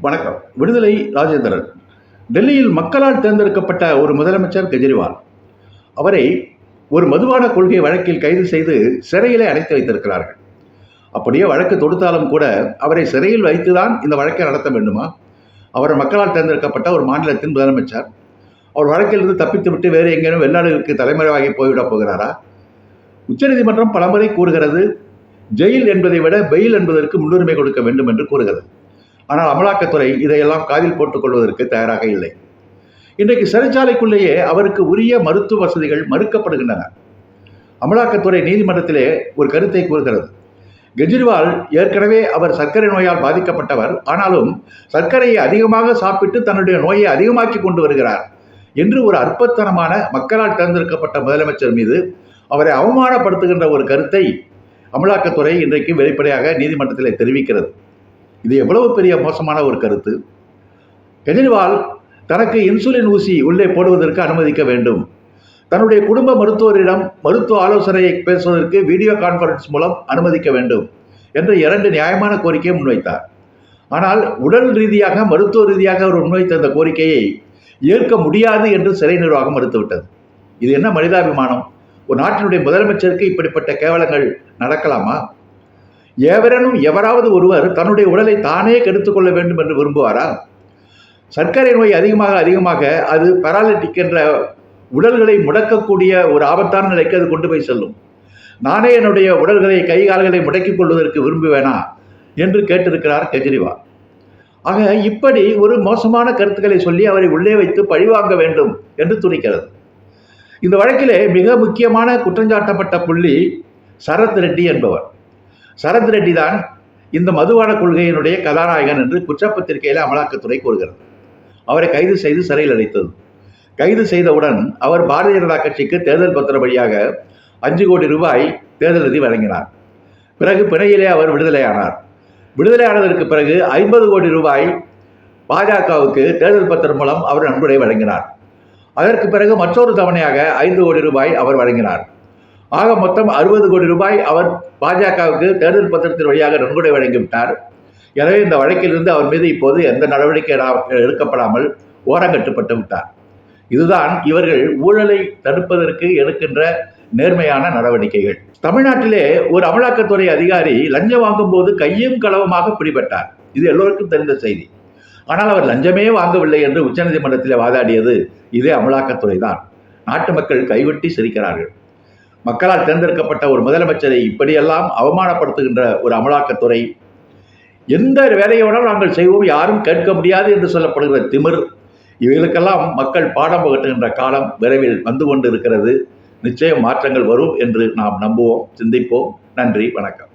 வணக்கம். விடுதலை ராஜேந்திரன். டெல்லியில் மக்களால் தேர்ந்தெடுக்கப்பட்ட ஒரு முதலமைச்சர் கெஜ்ரிவால். அவரை ஒரு மதுபான கொள்கை வழக்கில் கைது செய்து சிறையிலே அடைத்து வைத்திருக்கிறார்கள். அப்படியே வழக்கு தொடுத்தாலும் கூட அவரை சிறையில் வைத்துதான் இந்த வழக்கை நடத்த வேண்டுமா? அவர் மக்களால் தேர்ந்தெடுக்கப்பட்ட ஒரு மாநிலத்தின் முதலமைச்சர். அவர் வழக்கிலிருந்து தப்பித்துவிட்டு வேறு எங்கேனும் வெளிநாடுகளுக்கு தலைமறைவாகி போய்விடப் போகிறாரா? உச்சநீதிமன்றம் பலமுறை கூறுகிறது, ஜெயில் என்பதை விட பெயில் என்பதற்கு முன்னுரிமை கொடுக்க வேண்டும் என்று கூறுகிறது. ஆனால் அமலாக்கத்துறை இதையெல்லாம் காதில் போட்டுக் கொள்வதற்கு தயாராக இல்லை. இன்றைக்கு சிறைச்சாலைக்குள்ளேயே அவருக்கு உரிய மருத்துவ வசதிகள் மறுக்கப்படுகின்றன. அமலாக்கத்துறை நீதிமன்றத்திலே ஒரு கருத்தை கூறுகிறது. கெஜ்ரிவால் ஏற்கனவே அவர் சர்க்கரை நோயால் பாதிக்கப்பட்டவர், ஆனாலும் சர்க்கரையை அதிகமாக சாப்பிட்டு தன்னுடைய நோயை அதிகமாக்கி கொண்டு வருகிறார் என்று ஒரு அற்பத்தனமான மக்களால் தேர்ந்தெடுக்கப்பட்ட முதலமைச்சர் மீது அவரை அவமானப்படுத்துகின்ற ஒரு கருத்தை அமலாக்கத்துறை இன்றைக்கு வெளிப்படையாக நீதிமன்றத்தில் தெரிவிக்கிறது. இது எவ்வளவு பெரிய மோசமான ஒரு கருத்து! கெஜ்ரிவால் தனக்கு இன்சுலின் ஊசி உள்ளே போடுவதற்கு அனுமதிக்க வேண்டும், தன்னுடைய குடும்ப மருத்துவரிடம் மருத்துவ ஆலோசனையை பேசுவதற்கு வீடியோ கான்ஃபரன்ஸ் மூலம் அனுமதிக்க வேண்டும் என்ற 2 நியாயமான கோரிக்கையை முன்வைத்தார். ஆனால் உடல் ரீதியாக மருத்துவ ரீதியாக அவர் முன்வைத்த அந்த கோரிக்கையை ஏற்க முடியாது என்று சிறை நிர்வாகம் மறுத்துவிட்டது. இது என்ன மனிதாபிமானம்? ஒரு நாட்டினுடைய முதலமைச்சருக்கு இப்படிப்பட்ட கேவலங்கள் நடக்கலாமா? எவராவது ஒருவர் தன்னுடைய உடலை தானே கெடுத்துக்கொள்ள வேண்டும் என்று விரும்புவாரா? சர்க்கரை நோய் அதிகமாக அது பாராலிட்டிக் என்ற உடல்களை முடக்கக்கூடிய ஒரு ஆபத்தான நிலைக்கு அது கொண்டு போய் செல்லும். நானே என்னுடைய உடல்களை கால்களை முடக்கிக் கொள்வதற்கு விரும்புவேனா என்று கேட்டிருக்கிறார் கெஜ்ரிவால். ஆக இப்படி ஒரு மோசமான கருத்துக்களை சொல்லி அவரை உள்ளே வைத்து பழிவாங்க வேண்டும் என்று துணிக்கிறது. இந்த வழக்கிலே மிக முக்கியமான குற்றஞ்சாட்டப்பட்ட புள்ளி சரத் ரெட்டி என்பவர். சரத் ரெட்டி தான் இந்த மதுபான கொள்கையினுடைய கதாநாயகன் என்று குற்றப்பத்திரிகையில் அமலாக்கத்துறை கூறுகிறது. அவரை கைது செய்து சிறையில் அடைத்தது. கைது செய்தவுடன் அவர் பாரதிய ஜனதா கட்சிக்கு தேர்தல் பத்திரம் வழியாக 5 கோடி ரூபாய் தேர்தல் நிதி வழங்கினார். பிறகு பிணையிலே அவர் விடுதலையானார். விடுதலையானதற்கு பிறகு 50 கோடி ரூபாய் பாஜகவுக்கு தேர்தல் பத்திரம் மூலம் அவர் நன்கொடை வழங்கினார். அதற்கு பிறகு மற்றொரு தவணையாக 5 கோடி ரூபாய் அவர் வழங்கினார். ஆக மொத்தம் 60 கோடி ரூபாய் அவர் பாஜகவுக்கு தேர்தல் பத்திரத்தின் வழியாக நன்கொடை வழங்கிவிட்டார். எனவே இந்த வழக்கிலிருந்து அவர் மீது இப்போது எந்த நடவடிக்கை எடுக்கப்படாமல் ஓரங்கட்டப்பட்டு விட்டார். இதுதான் இவர்கள் ஊழலை தடுப்பதற்கு எடுக்கின்ற நேர்மையான நடவடிக்கைகள். தமிழ்நாட்டிலே ஒரு அமலாக்கத்துறை அதிகாரி லஞ்சம் வாங்கும் போது கையும் களவுமாக பிடிபட்டார். இது எல்லோருக்கும் தெரிந்த செய்தி. ஆனால் அவர் லஞ்சமே வாங்கவில்லை என்று உச்சநீதிமன்றத்தில் வாதாடியது இதே அமலாக்கத்துறை தான். நாட்டு மக்கள் கைவிட்டி சிரிக்கிறார்கள். மக்களால் தேர்ந்தெடுக்கப்பட்ட ஒரு முதலமைச்சரை இப்படியெல்லாம் அவமானப்படுத்துகின்ற ஒரு அமலாக்கத்துறை, எந்த வேலையோடு நாங்கள் செய்வோம், யாரும் கேட்க முடியாது என்று சொல்லப்படுகிற திமிர், இவைகளுக்கெல்லாம் மக்கள் பாடம் புகட்டுகின்ற காலம் விரைவில் வந்து கொண்டு இருக்கிறது. நிச்சயம் மாற்றங்கள் வரும் என்று நாம் நம்புவோம், சிந்திப்போம். நன்றி, வணக்கம்.